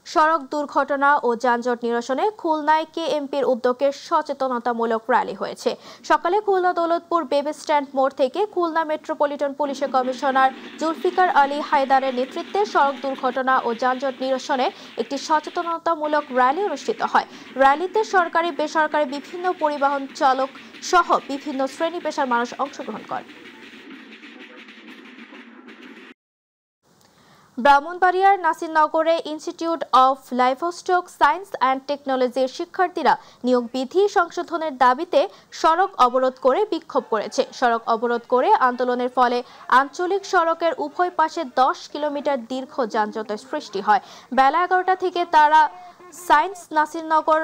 সড়ক দুর্ঘটনা ও যানজট নিরসনে খুলনায় কেএমপির উদ্যোগে সচেতনতামূলক র্যালি হয়েছে। সকালে খুলনা দৌলতপুর বেবি স্ট্যান্ড মোড় থেকে খুলনা মেট্রোপলিটন পুলিশের কমিশনার জুলফিকার আলী হায়দারের নেতৃত্বে সড়ক দুর্ঘটনা ও যানজট নিরসনে একটি সচেতনতামূলক র্যালি অনুষ্ঠিত হয়। র্যালিতে সরকারি বেসরকারি বিভিন্ন পরিবহন চালক সহ বিভিন্ন শ্রেণী পেশার মানুষ অংশগ্রহণ করেন। ব্রাহ্মণবাড়িয়ার নাসিরনগরে institute of livestock science and টেকনোলজির শিক্ষার্থীরা নিয়োগ বিধি সংশোধনের দাবিতে সড়ক অবরোধ করে বিক্ষোভ করেছে। সড়ক অবরোধ করে আন্দোলনের ফলে আঞ্চলিক সড়কের উভয় পাশে 10 কিলোমিটার দীর্ঘ যানজটের সৃষ্টি হয়। বেলা 11টা থেকে তারা সায়েন্স নাসিরনগর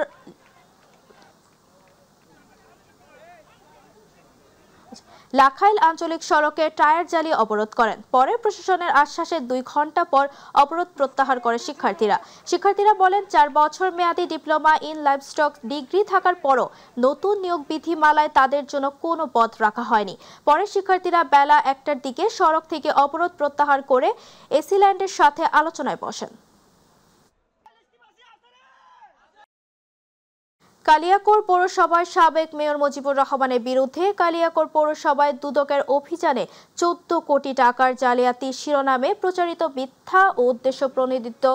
লাখাইল আঞ্চলিক সড়কে টায়ার জ্বালিয়ে অবরোধ করেন। পরে প্রশাসনের আশ্বাসে 2 ঘন্টা পর অবরোধ প্রত্যাহার করে শিক্ষার্থীরা বলেন, 4 বছর মেয়াদী ডিপ্লোমা ইন লাইভস্টক ডিগ্রি থাকার পরও নতুন নিয়োগ বিধিমালায় তাদের জন্য কোনো পদ রাখা হয়নি। পরে শিক্ষার্থীরা বেলা 1টার দিকে সড়ক থেকে অবরোধ প্রত্যাহার করে এসিল্যান্ডের সাথে আলোচনায় বসেন। কালিয়াকৈর পৌরসভার সাবেক মেয়র মুজিবুর রহমানের বিরুদ্ধে কালিয়াকৈর পৌরসভায় দুদকের অভিযানে 14 কোটি টাকার জালিয়াতি শিরোনামে প্রচারিত মিথ্যা ও উদ্দেশ্য প্রণোদিত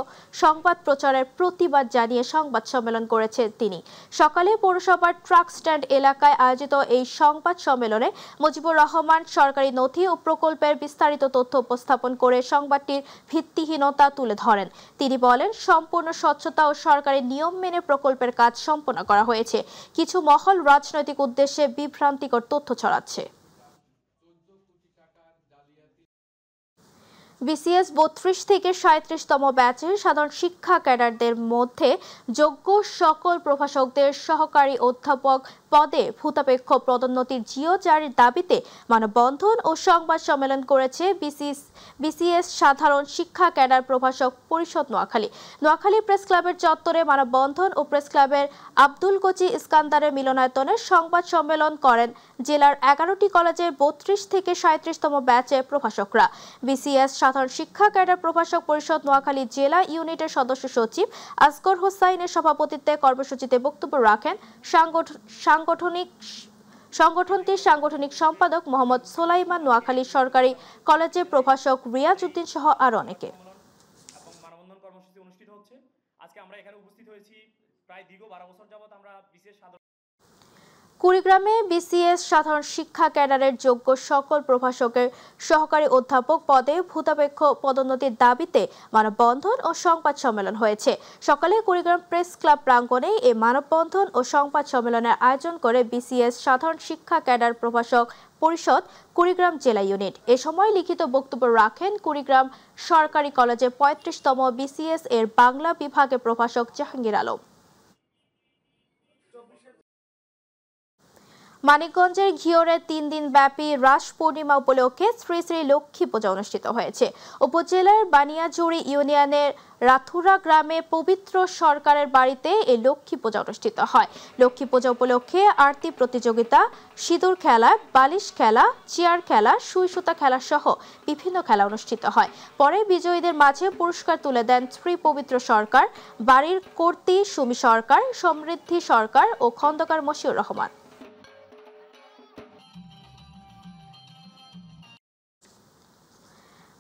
সংবাদ প্রচারের প্রতিবাদ জানিয়ে সংবাদ সম্মেলন করেছে তিনি। সকালে পৌরসভার ট্রাক স্ট্যান্ড এলাকায় আয়োজিত এই সংবাদ সম্মেলনে মুজিবুর রহমান সরকারি নথি ও প্রকল্পের বিস্তারিত তথ্য উপস্থাপন করে সংবাদটির ভিত্তিহীনতা তুলে ধরেন। তিনি বলেন, সম্পূর্ণ স্বচ্ছতা ও সরকারি নিয়ম মেনে প্রকল্পের কাজ সম্পন্ন করা হয়েছে। কিছু মহল রাজনৈতিক উদ্দেশ্যে বিভ্রান্তিকর তথ্য ছড়াচ্ছে। বিসিএস 32 থেকে 37তম ব্যাচের সাধারণ শিক্ষা ক্যাডারদের মধ্যে যোগ্য সকল প্রভাষকদের সহকারী অধ্যাপক পদে ভূতাপেক্ষ পদোন্নতির জিও জারির দাবিতে মানববন্ধন ও সংবাদ সম্মেলন করেছে বিসিএস সাধারণ শিক্ষা ক্যাডার প্রভাষক পরিষদ নোয়াখালী প্রেস ক্লাবের চত্বরে মানববন্ধন ও প্রেস ক্লাবের আব্দুল কোচি ইস্কান্দারের মিলনায়তনে সংবাদ সম্মেলন করেন জেলার 11টি কলেজের 32 থেকে 37তম ব্যাচের প্রভাষকরা। বিসিএস সাধারণ শিক্ষা ক্যাডার প্রভাষক পরিষদ নোয়াখালী জেলা ইউনিটের সদস্য সচিব আসগর হোসাইনের সভাপতিত্বে কর্মসূচিতে বক্তব্য রাখেন সংগঠনটির সাংগঠনিক সম্পাদক মোহাম্মদ সোলাইমান, নোয়াখালী সরকারি কলেজের প্রভাষক রিয়াজ উদ্দিন সহ আরো অনেকে। মানববন্ধন কর্মসূচি অনুষ্ঠিত হচ্ছে। আজকে আমরা এখানে উপস্থিত হয়েছি প্রায় দীর্ঘ 12 বছর যাবত আমরা বিসিএস কুড়িগ্রামে বিসিএস সাধারণ শিক্ষা ক্যাডারের যোগ্য সকল প্রভাষকের সহকারী অধ্যাপক পদে ভূতাপেক্ষ পদোন্নতির দাবিতে মানববন্ধন ও সংবাদ সম্মেলন হয়েছে। সকালে কুড়িগ্রাম প্রেস ক্লাব প্রাঙ্গণে এই মানববন্ধন ও সংবাদ সম্মেলনের আয়োজন করে বিসিএস সাধারণ শিক্ষা ক্যাডার প্রভাষক পরিষদ কুড়িগ্রাম জেলা ইউনিট। এ সময় লিখিত বক্তব্য রাখেন কুড়িগ্রাম সরকারি কলেজের 35তম বিসিএস এর বাংলা বিভাগের প্রভাষক জাহাঙ্গীর আলম। মানিকগঞ্জের ঘিওরে 3 দিন ব্যাপী রাস পূর্ণিমা উপলক্ষে শ্রী শ্রী লক্ষ্মী পূজা অনুষ্ঠিত হয়েছে। উপজেলার বানিয়াজুড়ি ইউনিয়নের রাথুরা গ্রামে পবিত্র সরকারের বাড়িতে এই লক্ষ্মী পূজা অনুষ্ঠিত হয়। লক্ষ্মী পূজা উপলক্ষে আরতি প্রতিযোগিতা, সিঁদুর খেলা, বালিশ খেলা, চেয়ার খেলা, সুই সুতা খেলা সহ বিভিন্ন খেলা অনুষ্ঠিত হয়। পরে বিজয়ীদের মাঝে পুরস্কার তুলে দেন শ্রী পবিত্র সরকার বাড়ির কর্ত্রী সুমি সরকার, সমৃদ্ধি সরকার ও খন্দকার মশিউর রহমান।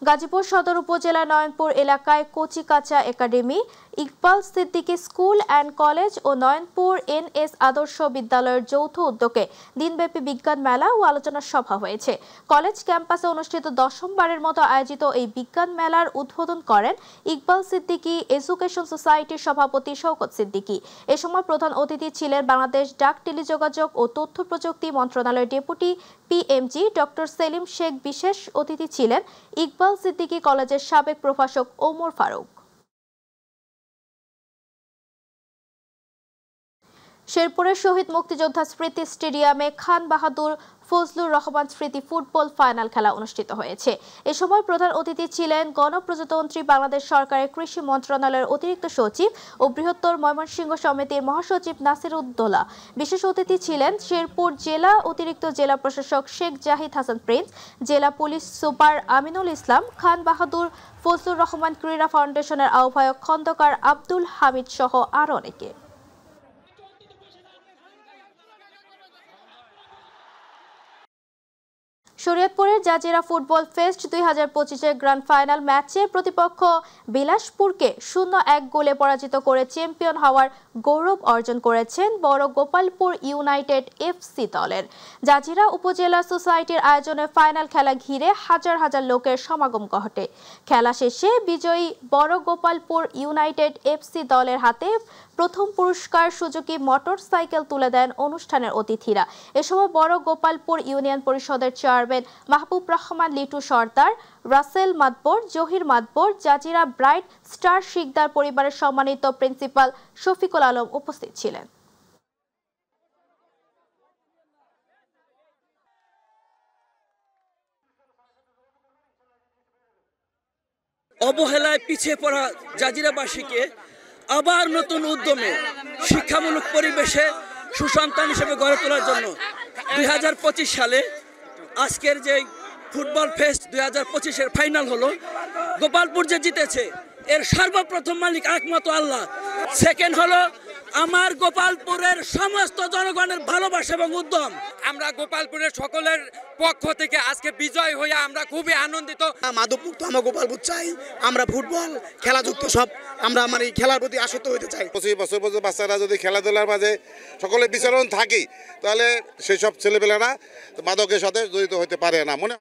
গাজীপুর সদর উপজেলা নয়নপুর এলাকায় Kochikacha academy, Iqbal Siddiqui school and college ও নয়নপুর এনএস আদর্শ বিদ্যালয়ের যৌথ উদ্যোগে দিনব্যাপী বিজ্ঞান মেলা ও আলোচনা সভা হয়েছে। কলেজ ক্যাম্পাসে অনুষ্ঠিত 10মবারের মতো আয়োজিত এই বিজ্ঞান মেলার উদ্বোধন করেন ইকবাল সিদ্দিকী এডুকেশন সোসাইটির সভাপতি শওকত সিদ্দিকী। এ সময় প্রধান অতিথি ছিলেন বাংলাদেশ ডাক, টেলিযোগাযোগ ও তথ্য প্রযুক্তি মন্ত্রণালয়ের deputy PMG doctor Selim Sheikh. বিশেষ অতিথি ছিলেন ইকবাল সিদ্দিকী কলেজের সাবেক প্রভাষক ওমর ফারুক। শেরপুরের শহীদ মুক্তিযোদ্ধা স্মৃতি স্টেডিয়ামে খান বাহাদুর ফজলুর রহমান স্মৃতি ফুটবল ফাইনাল খেলা অনুষ্ঠিত হয়েছে। এ সময় প্রধান অতিথি ছিলেন গণপ্রজাতন্ত্রী বাংলাদেশ সরকারের কৃষি মন্ত্রণালয়ের অতিরিক্ত সচিব ও বৃহত্তর ময়মনসিংহ সমিতির মহাসচিব নাসির উদ্দৌলা। বিশেষ অতিথি ছিলেন শেরপুর জেলা অতিরিক্ত জেলা প্রশাসক শেখ জাহিদ হাসান প্রিন্স, জেলা পুলিশ সুপার আমিনুল ইসলাম, খান বাহাদুর ফজলুর রহমান ক্রীড়া ফাউন্ডেশনের আহ্বায়ক খন্দকার আব্দুল হামিদ সহ আরো অনেকে। শরীয়তপুরের জাজিরা ফুটবল ফেস্ট 2025-এর গ্র্যান্ড ফাইনাল ম্যাচে প্রতিপক্ষ বিলাসপুরকে 0-1 গোলে পরাজিত করে চ্যাম্পিয়ন হওয়ার গৌরব অর্জন করেছেন বড় গোপালপুর ইউনাইটেড এফসি দলের। জাজিরা উপজেলা সোসাইটির আয়োজনে ফাইনাল খেলা ঘিরে হাজার হাজার লোকের সমাগম ঘটে। খেলা শেষে বিজয়ী বড় গোপালপুর ইউনাইটেড এফসি দলের হাতে প্রথম পুরস্কার সুজুকি মোটরসাইকেল তুলে দেন অনুষ্ঠানের অতিথিরা। এ সময় বড় গোপালপুর ইউনিয়ন পরিষদের চেয়ারম্যান মাহবুব রহমান লিটু সর্দার, Rasel Matbar, Zahir Matbar, Jazeera bright star Sikdar পরিবারের সম্মানিত প্রিন্সিপাল শফিকুল আলম উপস্থিত ছিলেন। অবহেলায় পিছিয়ে পড়া জাজিরাবাসীকে আবার নতুন উদ্যমে শিক্ষামূলক পরিবেশে সুসন্তান হিসেবে গড়ে তোলার জন্য 2025 সালে আজকের যে ফুটবল ফেস্ট 2025-এর ফাইনাল হলো, গোপালপুর যে জিতেছে এর সর্বপ্রথম মালিক একমাত্র আল্লাহ। সেকেন্ড হলো আমার গোপালপুরের সমস্ত জনগণের ভালোবাসা এবং উদ্যম। আমরা গোপালপুরের সকলের পক্ষ থেকে আজকে বিজয় হয়ে আমরা খুবই আনন্দিত। মাদকমুক্ত আমরা গোপালপুর চাই, আমরা ফুটবল খেলাযুক্ত সব আমরা আমার এই খেলার প্রতি আসক্ত হতে চাই। 25 বছর পর্যন্ত বাচ্চারা যদি খেলাধুলার মাঝে সকলে বিচরণ থাকি তাহলে সেই সব ছেলেপেলেরা মাদকের সাথে জড়িত হতে পারে না। মনে